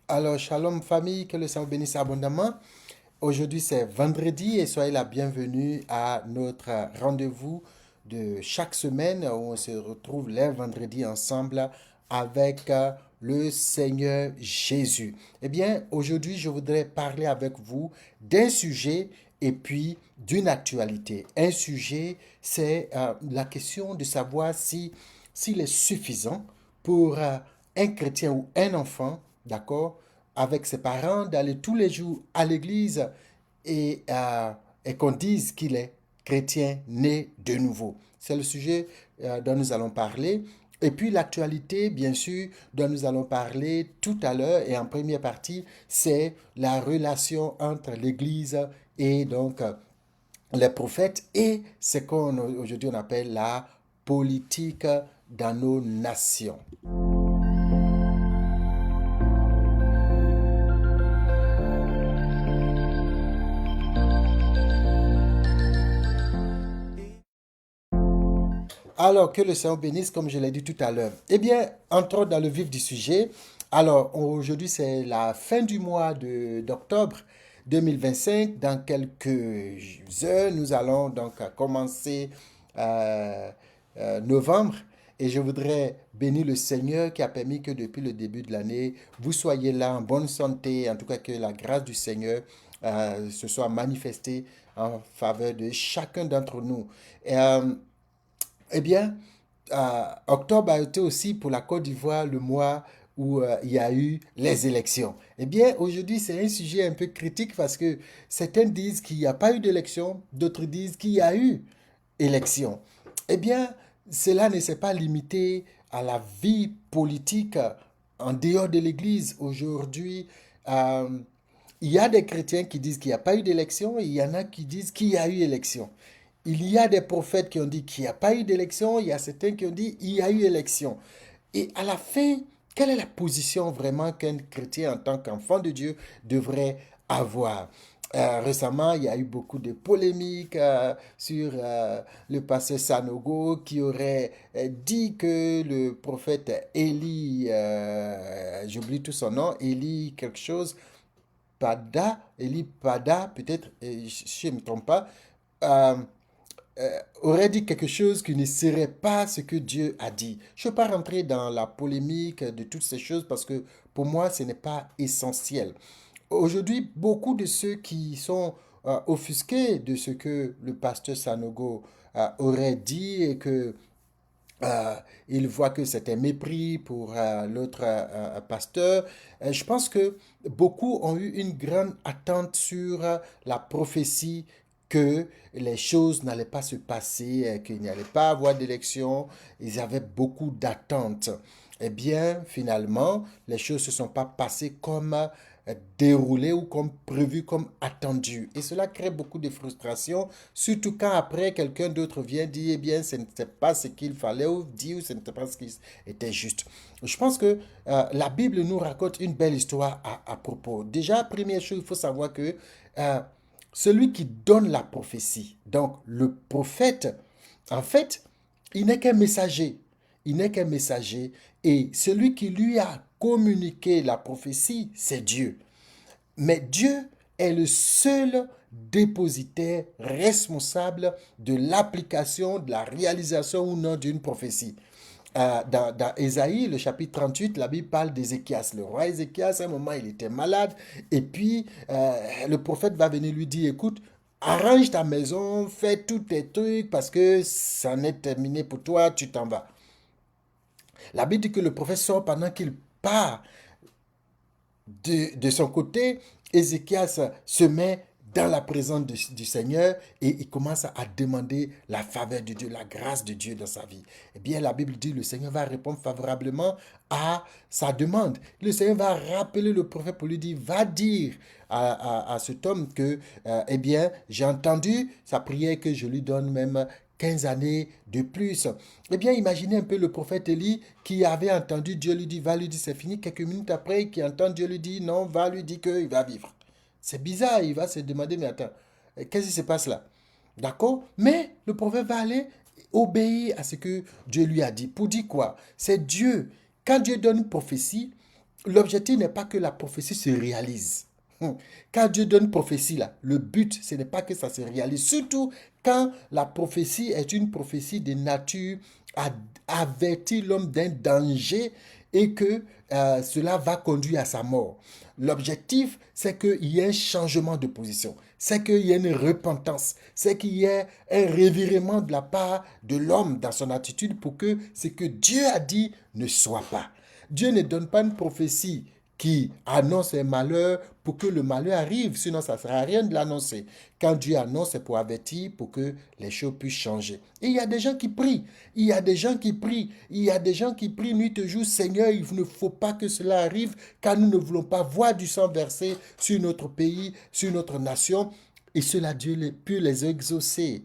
Alors, shalom famille, que le Seigneur bénisse abondamment. Aujourd'hui, c'est vendredi et soyez la bienvenue à notre rendez-vous de chaque semaine où on se retrouve les vendredis ensemble avec le Seigneur Jésus. Eh bien, aujourd'hui, je voudrais parler avec vous d'un sujet et puis d'une actualité. Un sujet, c'est la question de savoir s'il est suffisant pour un chrétien ou un enfant, d'accord, avec ses parents, d'aller tous les jours à l'église et qu'on dise qu'il est chrétien né de nouveau. C'est le sujet dont nous allons parler. Et puis l'actualité, bien sûr, dont nous allons parler tout à l'heure et en première partie, c'est la relation entre l'Église et donc les prophètes et ce qu'aujourd'hui on appelle la politique dans nos nations. Alors, que le Seigneur bénisse, comme je l'ai dit tout à l'heure. Eh bien, entrons dans le vif du sujet. Alors, aujourd'hui, c'est la fin du mois d'octobre 2025. Dans quelques heures, nous allons donc commencer euh, novembre. Et je voudrais bénir le Seigneur qui a permis que depuis le début de l'année, vous soyez là en bonne santé. En tout cas, que la grâce du Seigneur se soit manifestée en faveur de chacun d'entre nous. Eh bien, octobre a été aussi pour la Côte d'Ivoire le mois où il y a eu les élections. Eh bien, aujourd'hui, c'est un sujet un peu critique parce que certains disent qu'il n'y a pas eu d'élection, d'autres disent qu'il y a eu élection. Eh bien, cela ne s'est pas limité à la vie politique en dehors de l'Église. Aujourd'hui, euh, il y a des chrétiens qui disent qu'il n'y a pas eu d'élection et il y en a qui disent qu'il y a eu élection. Il y a des prophètes qui ont dit qu'il n'y a pas eu d'élection, il y a certains qui ont dit qu'il y a eu élection. Et à la fin, quelle est la position vraiment qu'un chrétien en tant qu'enfant de Dieu devrait avoir? Récemment, il y a eu beaucoup de polémiques sur le pasteur Sanogo qui aurait dit que le prophète Élie, j'oublie tout son nom, Élie quelque chose, Élie Pada, peut-être, si je ne me trompe pas, euh, aurait dit quelque chose qui ne serait pas ce que Dieu a dit. Je ne vais pas rentrer dans la polémique de toutes ces choses parce que pour moi, ce n'est pas essentiel. Aujourd'hui, beaucoup de ceux qui sont offusqués de ce que le pasteur Sanogo aurait dit et que euh, il voit que c'est un mépris pour l'autre pasteur. Je pense que beaucoup ont eu une grande attente sur la prophétie que les choses n'allaient pas se passer, qu'il n'y allait pas avoir d'élection. Ils avaient beaucoup d'attentes. Eh bien, finalement, les choses ne se sont pas passées comme déroulées ou comme prévu, comme attendu. Et cela crée beaucoup de frustration, surtout quand après quelqu'un d'autre vient dire, eh bien, ce n'était pas ce qu'il fallait ou dire, ou ce n'était pas ce qui était juste. Je pense que la Bible nous raconte une belle histoire à propos. Déjà, première chose, il faut savoir que euh, celui qui donne la prophétie, donc le prophète, en fait, il n'est qu'un messager. Il n'est qu'un messager. Et celui qui lui a communiqué la prophétie, c'est Dieu. Mais Dieu est le seul dépositaire responsable de l'application, de la réalisation ou non d'une prophétie. Dans Ésaïe, le chapitre 38, la Bible parle d'Ézéchias. Le roi Ézéchias, à un moment, il était malade. Et puis, le prophète va venir lui dire, écoute, arrange ta maison, fais tous tes trucs parce que ça en est terminé pour toi, tu t'en vas. La Bible dit que le prophète sort pendant qu'il part de son côté, Ézéchias se met dans la présence du Seigneur et il commence à demander la faveur de Dieu, la grâce de Dieu dans sa vie. Eh bien, la Bible dit que le Seigneur va répondre favorablement à sa demande. Le Seigneur va rappeler le prophète pour lui dire, va dire à cet homme que, eh bien, j'ai entendu sa prière que je lui donne même 15 années de plus. Eh bien, imaginez un peu le prophète Élie qui avait entendu Dieu lui dire, va lui dire, c'est fini. Quelques minutes après, qui entend Dieu lui dire, non, va lui dire qu'il va vivre. C'est bizarre, il va se demander, mais attends, qu'est-ce qui se passe là? D'accord? Mais le prophète va aller obéir à ce que Dieu lui a dit. Pour dire quoi? C'est Dieu. Quand Dieu donne une prophétie, l'objectif n'est pas que la prophétie se réalise. Quand Dieu donne prophétie, là, le but, ce n'est pas que ça se réalise. Surtout quand la prophétie est une prophétie de nature à avertir l'homme d'un danger et que cela va conduire à sa mort. L'objectif, c'est qu'il y ait un changement de position, c'est qu'il y ait une repentance, c'est qu'il y ait un revirement de la part de l'homme dans son attitude pour que ce que Dieu a dit ne soit pas. Dieu ne donne pas une prophétie qui annonce un malheur pour que le malheur arrive, sinon ça ne sert à rien de l'annoncer. Quand Dieu annonce, c'est pour avertir, pour que les choses puissent changer. Et il y a des gens qui prient, il y a des gens qui prient, il y a des gens qui prient nuit et jour, Seigneur, il ne faut pas que cela arrive, car nous ne voulons pas voir du sang versé sur notre pays, sur notre nation, et cela Dieu peut les exaucer.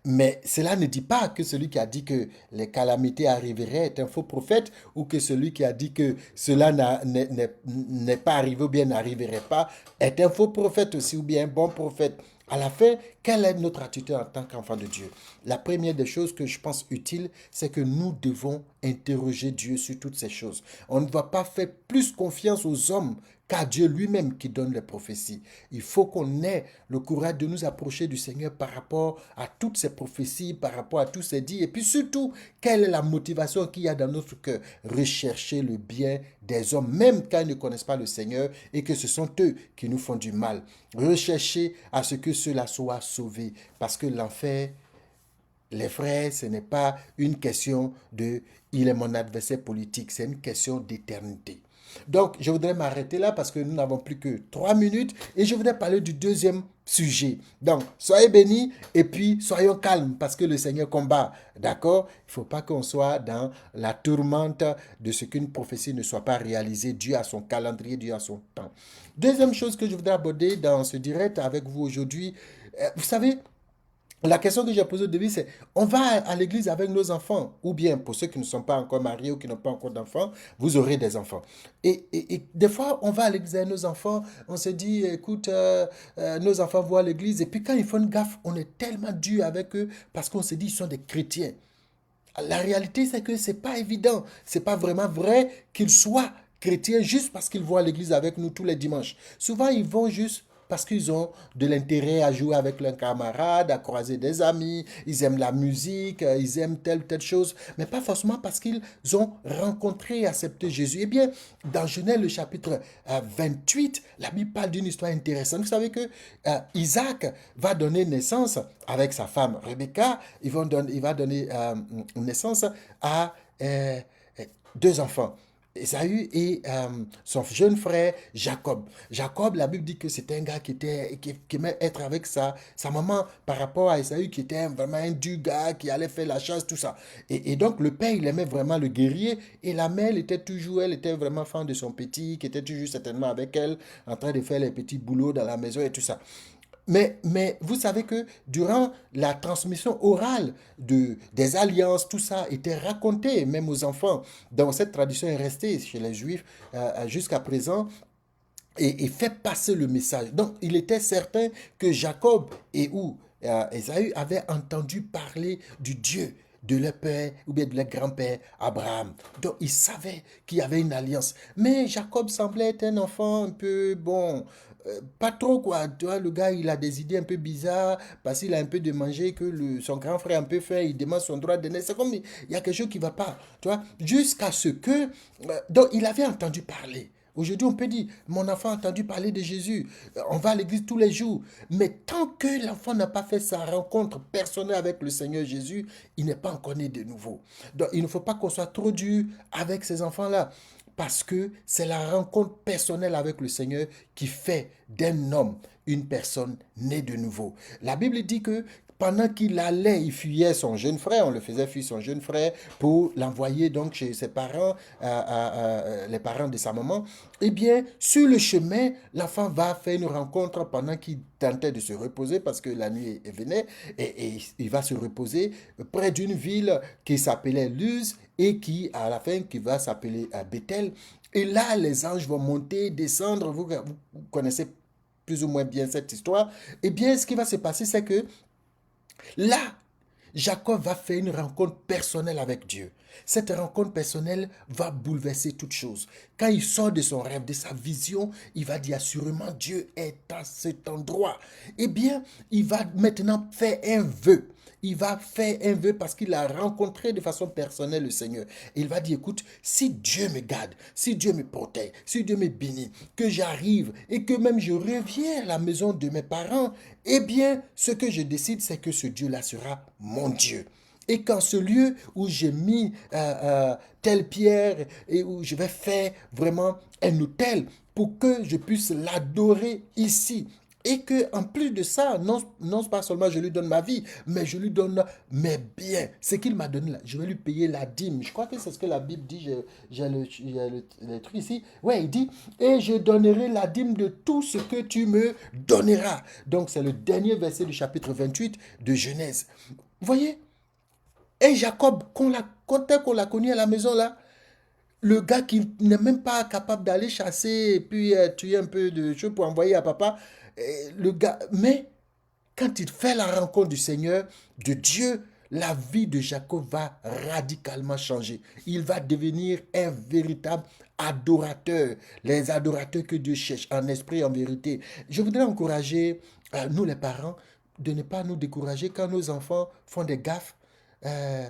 Mais cela ne dit pas que celui qui a dit que les calamités arriveraient est un faux prophète ou que celui qui a dit que cela n'est pas arrivé ou bien n'arriverait pas est un faux prophète aussi ou bien un bon prophète. À la fin, quelle est notre attitude en tant qu'enfant de Dieu? La première des choses que je pense utile, c'est que nous devons interroger Dieu sur toutes ces choses. On ne va pas faire plus confiance aux hommes qu'à Dieu lui-même qui donne les prophéties. Il faut qu'on ait le courage de nous approcher du Seigneur par rapport à toutes ces prophéties, par rapport à tous ces dits. Et puis surtout, quelle est la motivation qu'il y a dans notre cœur? Rechercher le bien des hommes, même quand ils ne connaissent pas le Seigneur et que ce sont eux qui nous font du mal. Rechercher à ce que ceux-là soient sauvés. Parce que l'enfer, les frères, ce n'est pas une question de il est mon adversaire politique, c'est une question d'éternité. Donc, je voudrais m'arrêter là parce que nous n'avons plus que 3 minutes et je voudrais parler du deuxième sujet. Donc, soyez bénis et puis soyons calmes parce que le Seigneur combat. D'accord? Il ne faut pas qu'on soit dans la tourmente de ce qu'une prophétie ne soit pas réalisée. Dieu a son calendrier, Dieu a son temps. Deuxième chose que je voudrais aborder dans ce direct avec vous aujourd'hui, vous savez, la question que j'ai posée au début, c'est on va à l'église avec nos enfants, ou bien pour ceux qui ne sont pas encore mariés ou qui n'ont pas encore d'enfants, vous aurez des enfants. Et des fois, on va à l'église avec nos enfants, on se dit, écoute, nos enfants vont à l'église, et puis quand ils font une gaffe, on est tellement dur avec eux parce qu'on se dit, ils sont des chrétiens. La réalité, c'est que c'est pas évident, c'est pas vraiment vrai qu'ils soient chrétiens juste parce qu'ils vont à l'église avec nous tous les dimanches. Souvent, ils vont juste parce qu'ils ont de l'intérêt à jouer avec leurs camarades, à croiser des amis, ils aiment la musique, ils aiment telle chose, mais pas forcément parce qu'ils ont rencontré et accepté Jésus. Eh bien, dans Genèse, le chapitre 28, la Bible parle d'une histoire intéressante. Vous savez que Isaac va donner naissance avec sa femme Rebecca, il va donner naissance à deux enfants. Ésaü et son jeune frère Jacob. Jacob, la Bible dit que c'était un gars qui aimait être avec sa maman par rapport à Ésaü qui était vraiment un dur gars qui allait faire la chasse, tout ça. Et donc le père, il aimait vraiment le guerrier et la mère, elle était vraiment fan de son petit, qui était toujours certainement avec elle en train de faire les petits boulots dans la maison et tout ça. Mais vous savez que durant la transmission orale des alliances, tout ça était raconté même aux enfants. Donc cette tradition est restée chez les Juifs jusqu'à présent et fait passer le message. Donc il était certain que Jacob et ou Ésaü avaient entendu parler du Dieu de leur père ou bien de leur grand-père Abraham. Donc ils savaient qu'il y avait une alliance. Mais Jacob semblait être un enfant un peu bon. Pas trop quoi, tu vois, le gars il a des idées un peu bizarres parce qu'il a un peu de manger que son grand frère a un peu fait, il demande son droit de naissance, c'est comme il y a quelque chose qui ne va pas, tu vois, jusqu'à ce que, donc il avait entendu parler. Aujourd'hui, on peut dire, mon enfant a entendu parler de Jésus, on va à l'église tous les jours. Mais tant que l'enfant n'a pas fait sa rencontre personnelle avec le Seigneur Jésus, il n'est pas encore né de nouveau. Donc, il ne faut pas qu'on soit trop dur avec ces enfants-là. Parce que c'est la rencontre personnelle avec le Seigneur qui fait d'un homme une personne née de nouveau. La Bible dit que pendant qu'il allait, il fuyait son jeune frère, on le faisait fuir son jeune frère pour l'envoyer donc chez ses parents, les parents de sa maman. Eh bien, sur le chemin, l'enfant va faire une rencontre pendant qu'il tentait de se reposer parce que la nuit venait et il va se reposer près d'une ville qui s'appelait Luz et qui, à la fin, qui va s'appeler Bethel. Et là, les anges vont monter, descendre. Vous connaissez plus ou moins bien cette histoire. Eh bien, ce qui va se passer, c'est que là, Jacob va faire une rencontre personnelle avec Dieu. Cette rencontre personnelle va bouleverser toute chose. Quand il sort de son rêve, de sa vision, il va dire assurément Dieu est à cet endroit. Eh bien, il va maintenant faire un vœu. Il va faire un vœu parce qu'il a rencontré de façon personnelle le Seigneur. Et il va dire, écoute, si Dieu me garde, si Dieu me protège, si Dieu me bénit, que j'arrive et que même je reviens à la maison de mes parents, eh bien, ce que je décide, c'est que ce Dieu-là sera mon Dieu. Et qu'en ce lieu où j'ai mis telle pierre et où je vais faire vraiment un autel pour que je puisse l'adorer ici. Et que en plus de ça, non pas seulement je lui donne ma vie, mais je lui donne mes biens. Ce qu'il m'a donné là, je vais lui payer la dîme. Je crois que c'est ce que la Bible dit. J'ai le truc ici. Ouais, il dit, et je donnerai la dîme de tout ce que tu me donneras. Donc c'est le dernier verset du chapitre 28 de Genèse. Vous voyez? Et Jacob, quand on l'a connu à la maison là, le gars qui n'est même pas capable d'aller chasser et puis tuer un peu de choses pour envoyer à papa, le gars, mais quand il fait la rencontre du Seigneur, de Dieu, la vie de Jacob va radicalement changer. Il va devenir un véritable adorateur, les adorateurs que Dieu cherche en esprit et en vérité. Je voudrais encourager nous les parents de ne pas nous décourager quand nos enfants font des gaffes. Euh,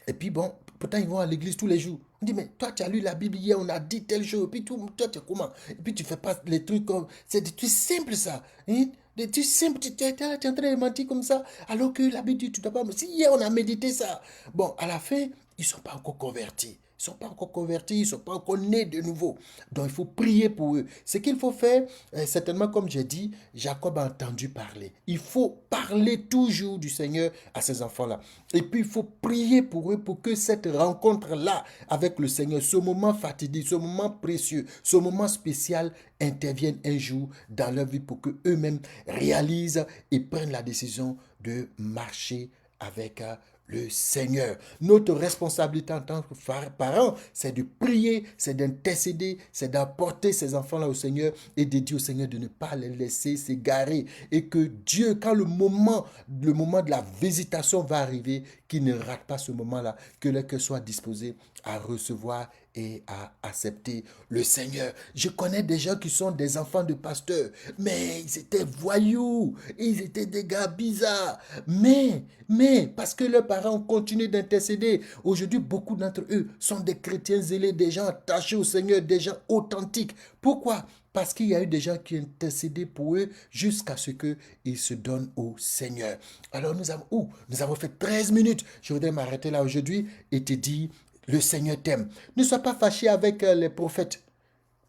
et puis bon, pourtant ils vont à l'église tous les jours. On dit, mais toi tu as lu la Bible hier, on a dit telle chose, et puis toi tu es comment? Et puis tu fais pas les trucs comme... C'est des trucs simples ça. Hein? Des trucs simples, tu es en train de mentir comme ça, alors que la Bible dit, tu dois pas... Si hier on a médité ça. Bon, à la fin, ils ne sont pas encore convertis. Ils ne sont pas encore convertis, ils ne sont pas encore nés de nouveau. Donc il faut prier pour eux. Ce qu'il faut faire, certainement comme j'ai dit, Jacob a entendu parler. Il faut parler toujours du Seigneur à ces enfants-là. Et puis il faut prier pour eux pour que cette rencontre-là avec le Seigneur, ce moment fatidique, ce moment précieux, ce moment spécial intervienne un jour dans leur vie pour que eux-mêmes réalisent et prennent la décision de marcher avec le Seigneur. Notre responsabilité en tant que parents, c'est de prier, c'est d'intercéder, c'est d'apporter ces enfants-là au Seigneur et de dire au Seigneur de ne pas les laisser s'égarer. Et que Dieu, quand le moment de la visitation va arriver, qu'il ne rate pas ce moment-là, que le cœur soit disposé à recevoir et à accepter le Seigneur. Je connais des gens qui sont des enfants de pasteurs, mais ils étaient voyous, ils étaient des gars bizarres, parce que leurs parents ont continué d'intercéder. Aujourd'hui, beaucoup d'entre eux sont des chrétiens zélés, des gens attachés au Seigneur, des gens authentiques. Pourquoi? Parce qu'il y a eu des gens qui ont intercédé pour eux jusqu'à ce qu'ils se donnent au Seigneur. Alors nous avons fait 13 minutes. Je voudrais m'arrêter là aujourd'hui et te dire, le Seigneur t'aime. Ne sois pas fâché avec les prophètes.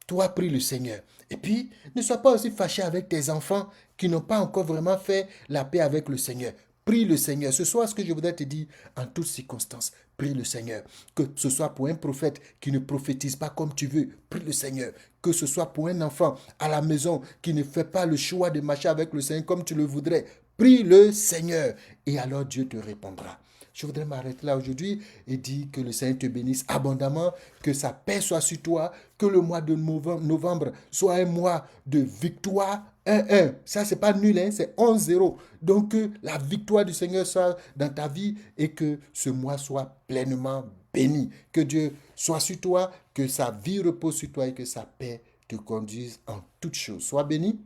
Toi, prie le Seigneur. Et puis, ne sois pas aussi fâché avec tes enfants qui n'ont pas encore vraiment fait la paix avec le Seigneur. Prie le Seigneur. Ce soit ce que je voudrais te dire en toutes circonstances. Prie le Seigneur. Que ce soit pour un prophète qui ne prophétise pas comme tu veux. Prie le Seigneur. Que ce soit pour un enfant à la maison qui ne fait pas le choix de marcher avec le Seigneur comme tu le voudrais. Prie le Seigneur. Et alors Dieu te répondra. Je voudrais m'arrêter là aujourd'hui et dire que le Seigneur te bénisse abondamment, que sa paix soit sur toi, que le mois de novembre soit un mois de victoire 1-1. Ça, c'est pas nul, hein, c'est 11-0. Donc, que la victoire du Seigneur soit dans ta vie et que ce mois soit pleinement béni. Que Dieu soit sur toi, que sa vie repose sur toi et que sa paix te conduise en toutes choses. Sois béni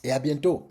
et à bientôt.